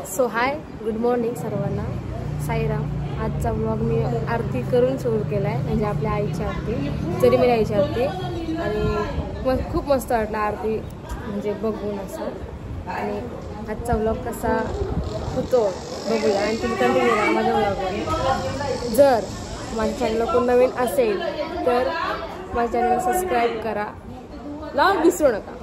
सो hi good morning सर्वांना, साईराम। आजचा vlog मी आरती करून सुरू केला आहे, म्हणजे आपल्या आईची आरती, जरी मेरी आईची आरती। आणि खूप मस्त वाटलं आरती म्हणजे बघून असं। आणि आजचा व्लॉग कसा होतो बघूया आणि तुम्ही कंटिन्यू करा माझ्या व्लॉगवर। जर माझ्या चॅनलला कोण नवीन असेल तर माझ्या चॅनलला सबस्क्राईब करा, लावून विसरू नका।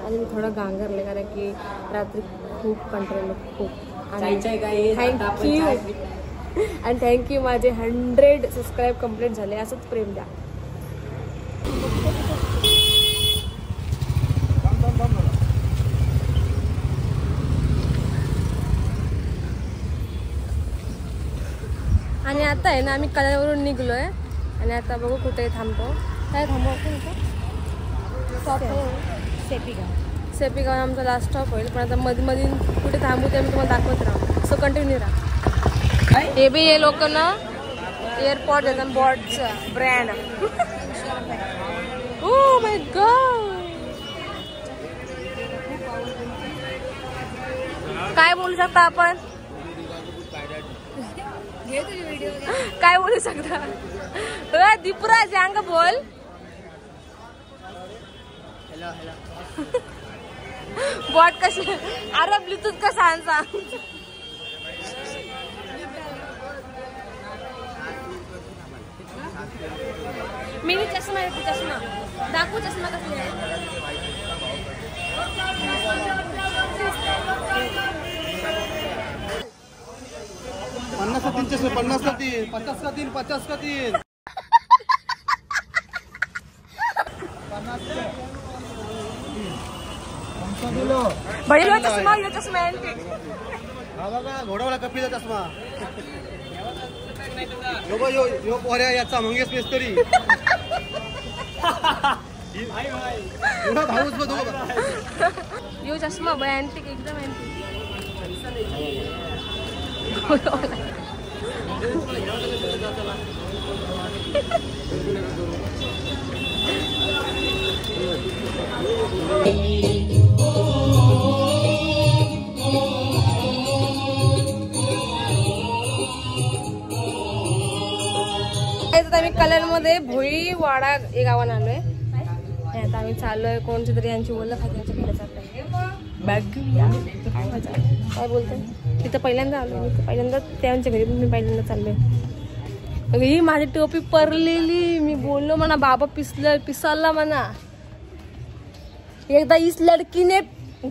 आणि मी थोडं गांगरले कारण की रात्री खूप कंटाळलो खूप। आणि थँक्यू आणि थँक्यू, माझे 100 सबस्क्राईब कंप्लीट झाले। असंच प्रेम द्या। आणि आता आहे ना आम्ही कल्याणवरून निघलोय आणि आता बघू कुठे थांबतो। काय थांबव सेपीगाव आमचा लास्ट स्टॉप होईल, पण आता मध्ये कुठे थांबू ते मी तुम्हाला दाखवत राहू। सो कंटिन्यू राहा। हे बी हे लोक ना एअरपोर्ट येतात, बॉटचं ब्रँड। ओह माय गॉड, काय बोलू शकता आपण? काय बोलू शकता? दीपुराज यांग बोल। बॉट कशी? अरे ब्लूटूथ कसा आणसा? मिनी चष्मा आहे, चष्मा दाखवू, चष्मा कसली आहे? 50 का 3 चष्मे, 50 का 3, 50 का 3, 50 का 3। बड़ी चष्मा, ये चष्मा एंटी। हा बघा घोडावाला कपिला चष्मा। यो पोऱ्या याचा मंगेश मिस्त्री। एवढा भाऊच बघ। यो चष्मा बघ एंटी, एकदम एंटी। आम्ही कल्याणमध्ये भोईवाडा या गावाला आलोय। आता आम्ही चाललोय कोणती तरी यांची ओळख खात्याच्या घरी चाललोय। बॅग काय बोलते तिथं पहिल्यांदा आलो मी, पहिल्यांदा त्यांच्या घरी मी पहिल्यांदा चाललोय। ही माझी टोपी परलेली, मी बोललो म्हणा बाबा पिसला म्हणा। एकदा इस लड़की ने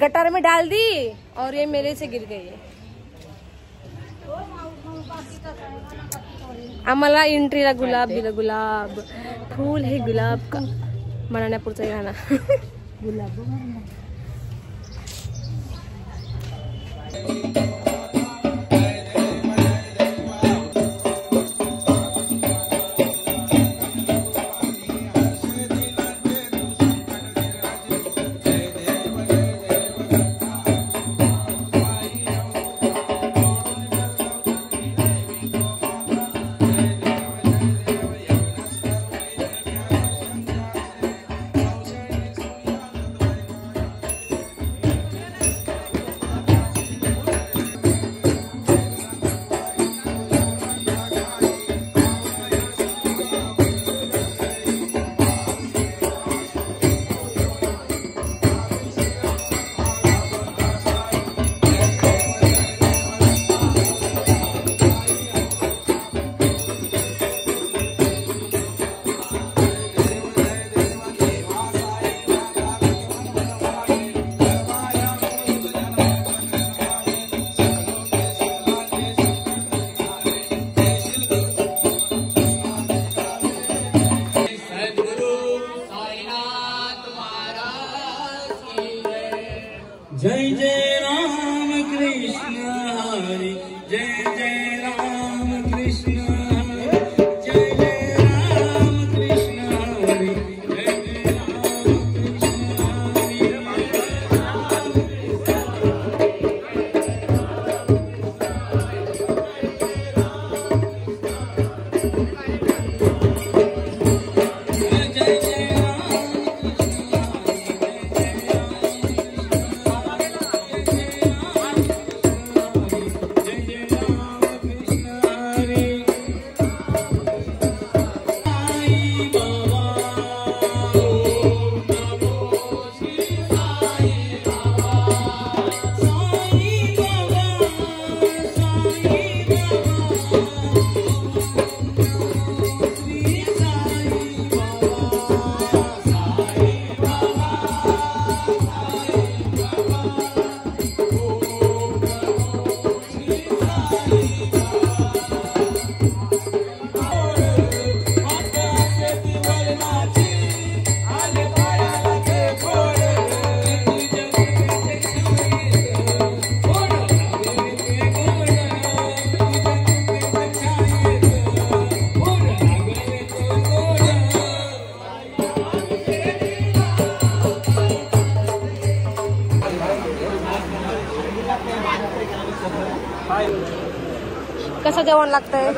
गटार में डाल दी और ये मेरे से गिर गई है। आम्हाला एंट्रीला गुलाब दिला, गुलाब फूल है गुलाब का, मनाने पुढचं गाणं। गुलाब कसं जेवण लागतंय?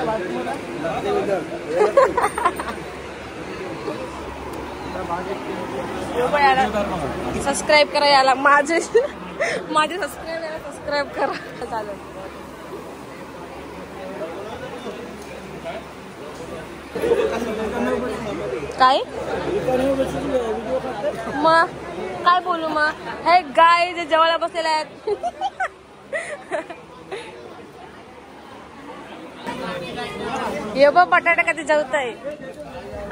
सबस्क्राईब करा याला, माझे सबस्क्राईब याला सबस्क्राईब करा. चालेल. काय मग काय बोलू मग? हे गाय जे जेवायला बसलेले आहेत. ये बघ बटाटा कधी जळतय.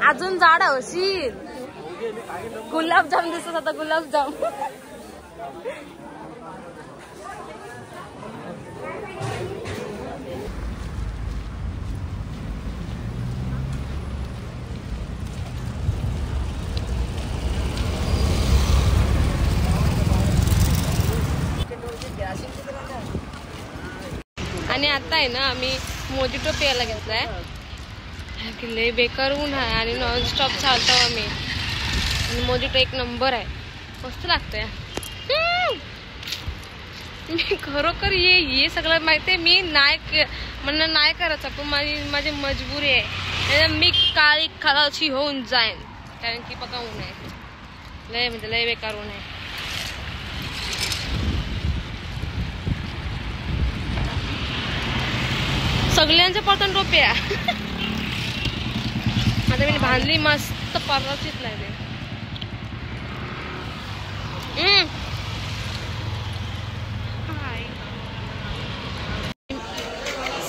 अजून जाड हवशील. गुलाबजाम दिसत आता, गुलाबजाम. आणि आता आहे ना आम्ही मोजिटो प्यायला घेतलाय. लय बेकार ऊन आहे आणि नॉनस्टॉप चालतो आम्ही. आणि मोजिटो एक नंबर आहे, मस्त लागतंय. मी खरोखर ये सगळं माहिती आहे. मी नाही म्हणणं नाही करायचं, पण माझी मजबुरी आहे. मी काळी खलाशी होऊन जाईन, कारण की बघा ऊन आहे लय, म्हणजे लय बेकार ऊन आहे. सगळ्यांच्या पडतं टोप्या. आता मी बांधली मस्त परवाचीच लागले.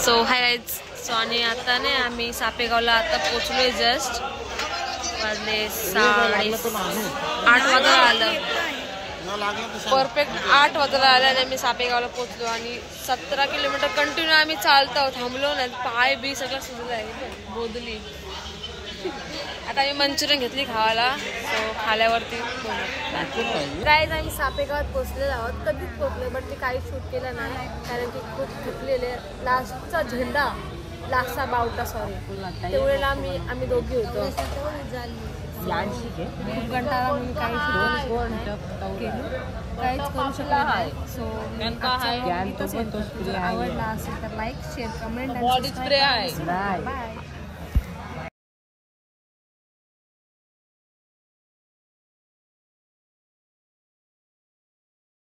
सो हाय गाईज. सो आणि आता नाही आम्ही सापेगावला आता पोचलोय. जस्ट वाजले 8:30 वाजता आलं. परफेक्ट 8 वाजता आल्याने मी सापेगावला पोचलो. आणि 17 किलोमीटर कंटिन्यू आम्ही चालतो, थांबलो नाही. पाय बी सगळं सुजलं आहे, बोदली. आता आम्ही मंचुरियन घेतली खावायला. सो खाल्यावरती गाईज आम्ही सापेगावात पोचलेलो आहोत. कधीच पोचलो, बट मी काही शूट केलं नाही कारण की खूप थकलेले. लास्टचा झेंडा, लास्टचा बावटा, सॉरी, तेवढेला आम्ही दोघी होतो. खूप कंटाळा म्हणून काही काहीच करू शकलो नाही. सो आवडला असेल तर लाईक, शेअर, कमेंट आणि बाय.